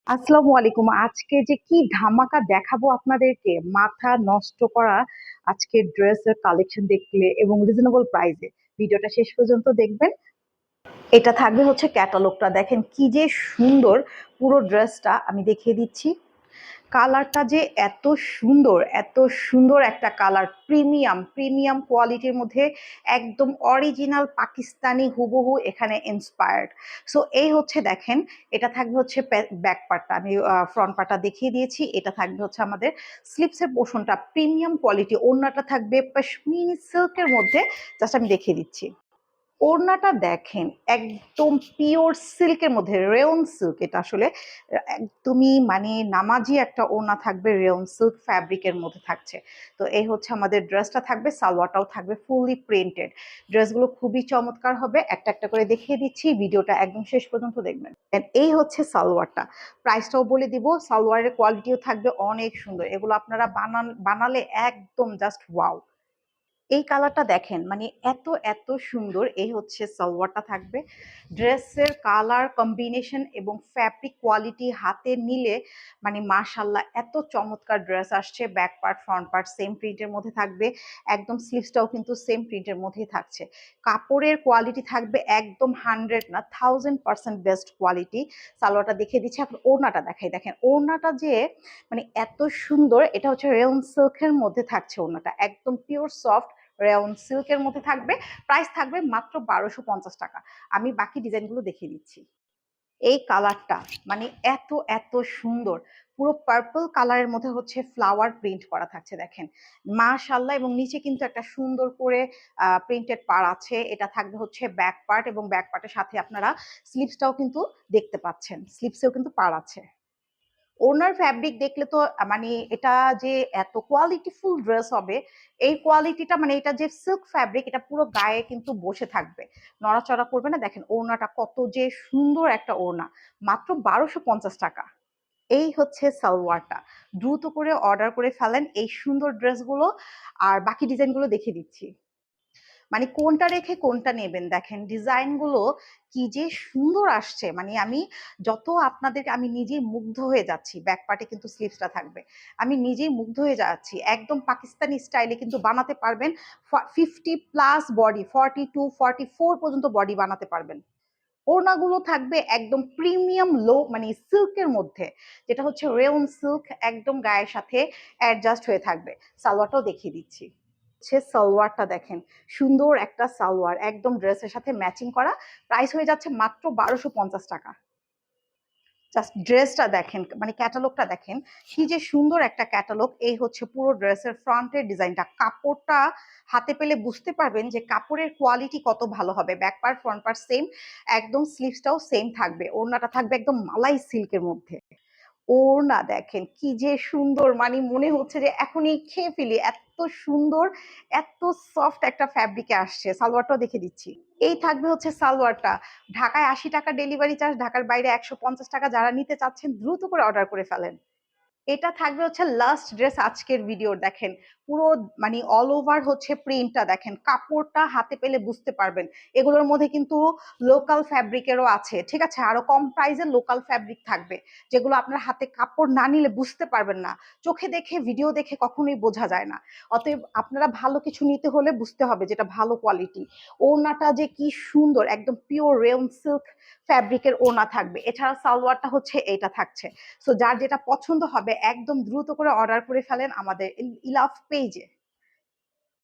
আসসালামু আলাইকুম। আজকে যে কি ধামাকা দেখাবো আপনাদেরকে, মাথা নষ্ট করা আজকে ড্রেসের কালেকশন দেখলে এবং রিজনেবল প্রাইসে। ভিডিওটা শেষ পর্যন্ত দেখবেন। এটা থাকবে হচ্ছে ক্যাটালগটা, দেখেন কি যে সুন্দর। পুরো ড্রেসটা আমি দেখিয়ে দিচ্ছি। কালারটা যে এত সুন্দর একটা কালার, প্রিমিয়াম প্রিমিয়াম কোয়ালিটির মধ্যে, একদম অরিজিনাল পাকিস্তানি হুবহু এখানে ইন্সপায়ার্ড। সো এই হচ্ছে দেখেন, এটা থাকবে হচ্ছে ব্যাক পার্টটা, আমি ফ্রন্ট পার্টটা দেখিয়ে দিয়েছি। এটা থাকবে হচ্ছে আমাদের স্লিপসের পোর্শনটা, প্রিমিয়াম কোয়ালিটি। ওড়নাটা থাকবে পশমিনি সিল্কের মধ্যে, জাস্ট আমি দেখিয়ে দিচ্ছি। ওড়নাটা দেখেন, একদম পিওর সিল্কের মধ্যে, রেয়ন সিল্ক। এটা আসলে একদমই মানে নামাজি একটা ওড়না থাকবে, রেয়ন সিল্ক ফ্যাব্রিকের মধ্যে থাকছে। তো এই হচ্ছে আমাদের ড্রেসটা থাকবে, সালোয়ারটাও থাকবে ফুললি প্রিন্টেড। ড্রেসগুলো খুবই চমৎকার হবে, একটা একটা করে দেখিয়ে দিচ্ছি, ভিডিওটা একদম শেষ পর্যন্ত দেখবেন। And এই হচ্ছে সালোয়ারটা, প্রাইসটাও বলে দিব। সালোয়ারের কোয়ালিটিও থাকবে অনেক সুন্দর, এগুলো আপনারা বানালে একদম জাস্ট ওয়াও। এই কালারটা দেখেন, মানে এত এত সুন্দর। এই হচ্ছে সালোয়ারটা থাকবে। ড্রেসের কালার কম্বিনেশন এবং ফ্যাব্রিক কোয়ালিটি হাতে নিলে মানে মাশাল্লাহ, এত চমৎকার ড্রেস আসছে। Back part front part same প্রিন্টের মধ্যে থাকবে, একদম স্লিভসটাও কিন্তু সেম প্রিন্টের মধ্যেই থাকছে। কাপড়ের কোয়ালিটি থাকবে একদম 100 না 1000% বেস্ট কোয়ালিটি। সালোয়ারটা দেখিয়ে দিচ্ছি, এখন ওড়নাটা দেখাই। দেখেন ওড়নাটা যে মানে এত সুন্দর, এটা হচ্ছে রেয়ন সিল্কের মধ্যে থাকছে। ওড়নাটা একদম পিওর সফট রেয়ন সিল্কের মধ্যে থাকবে। প্রাইস থাকবে মাত্র 1250 টাকা। আমি বাকি ডিজাইনগুলো দেখিয়ে দিচ্ছি। এই কালারটা মানে এত এত সুন্দর, পুরো পার্পল কালারের মধ্যে হচ্ছে ফ্লাওয়ার প্রিন্ট করা থাকছে, দেখেন মাশাআল্লাহ। এবং নিচে কিন্তু একটা সুন্দর করে প্রিন্টেড পার আছে। এটা থাকবে হচ্ছে ব্যাক পার্ট, এবং ব্যাক পার্টের সাথে আপনারা স্লিভসটাও কিন্তু দেখতে পাচ্ছেন, স্লিভসেও কিন্তু পার আছে। ওনার ফ্যাব্রিক দেখলে তো মানে এটা যে এত কোয়ালিটিফুল ড্রেস হবে, এই কোয়ালিটিটা মানে এটা যে সিল্ক ফ্যাব্রিক, এটা পুরো গায়ে কিন্তু বসে থাকবে, নড়াচড়া করবে না। দেখেন ওড়নাটা কত যে সুন্দর একটা ওড়না, মাত্র 1250 টাকা। এই হচ্ছে সালোয়ারটা, দ্রুত করে অর্ডার করে ফেলেন এই সুন্দর ড্রেসগুলো। আর বাকি ডিজাইনগুলো দেখিয়ে দিচ্ছি, মানে কোনটা রেখে কোনটা নেবেন। দেখেন ডিজাইনগুলো কি যে সুন্দর আসছে, মানে আমি যত আপনাদেরকে, আমি নিজেই মুগ্ধ হয়ে যাচ্ছি। ব্যাক পার্টে কিন্তু স্লিভসটা থাকবে, আমি নিজেই মুগ্ধ হয়ে যাচ্ছি। একদম পাকিস্তানি স্টাইলে কিন্তু বানাতে পারবেন। 50+ বডি, 42 44 পর্যন্ত বডি বানাতে পারবেন। ওড়নাগুলো থাকবে একদম প্রিমিয়াম লো মানে সিল্কের মধ্যে, যেটা হচ্ছে রেয়ন সিল্ক, একদম গায়ের সাথে অ্যাডজাস্ট হয়ে থাকবে। সালোয়ারটাও দেখিয়ে দিচ্ছি। হচ্ছে সালোয়ারটা দেখেন, সুন্দর একটা সালোয়ার, একদম ড্রেসের সাথে ম্যাচিং করা। প্রাইস হয়ে যাচ্ছে মাত্র 1250 টাকা। জাস্ট ড্রেসটা দেখেন, মানে ক্যাটালগটা দেখেন, কি যে সুন্দর একটা ক্যাটালগ। এই হচ্ছে পুরো ড্রেসের ফ্রন্টের ডিজাইনটা। কাপড়টা হাতে পেলে বুঝতে পারবেন যে কাপড়ের কোয়ালিটি কত ভালো হবে। Back part front part same, একদম স্লিভসটাও সেম থাকবে। ওড়নাটা থাকবে একদম মালাই সিল্কের মধ্যে। ওড়না দেখেন কি যে সুন্দর, মানে মনে হচ্ছে যে এখনই খেয়ে ফেলি, এত সুন্দর, এত সফট একটা ফ্যাব্রিকে আসছে। সালোয়ারটাও দেখে দিচ্ছি। এই থাকবে হচ্ছে সালোয়ারটা। ঢাকায় 80 টাকা ডেলিভারি চার্জ, ঢাকার বাইরে 150 টাকা। যারা নিতে চাচ্ছেন দ্রুত করে অর্ডার করে ফেলেন। এটা থাকবে হচ্ছে লাস্ট ড্রেস আজকের ভিডিওর। দেখেন পুরো মানে অল ওভার হচ্ছে প্রিন্টটা, দেখেন কাপড়টা হাতে পেলে বুঝতে পারবেন। এগুলোর মধ্যে কিন্তু লোকাল ফ্যাব্রিকেরও আছে, ঠিক আছে, আরো কম প্রাইসের লোকাল ফ্যাব্রিক থাকবে, যেগুলো আপনার হাতে কাপড় না নিলে বুঝতে পারবেন না। চোখে দেখে ভিডিও দেখে কখনোই বোঝা যায় না। অতএব আপনারা ভালো কিছু নিতে হলে বুঝতে হবে যেটা ভালো কোয়ালিটি। ওড়নাটা যে কি সুন্দর, একদম পিওর রেয়ন সিল্ক ফ্যাব্রিকের ওড়না থাকবে। এছাড়া সালোয়ারটা হচ্ছে এইটা থাকছে। সো যার যেটা পছন্দ হবে একদম দ্রুত করে অর্ডার করে ফেলেন আমাদের ইলাফ পেজে।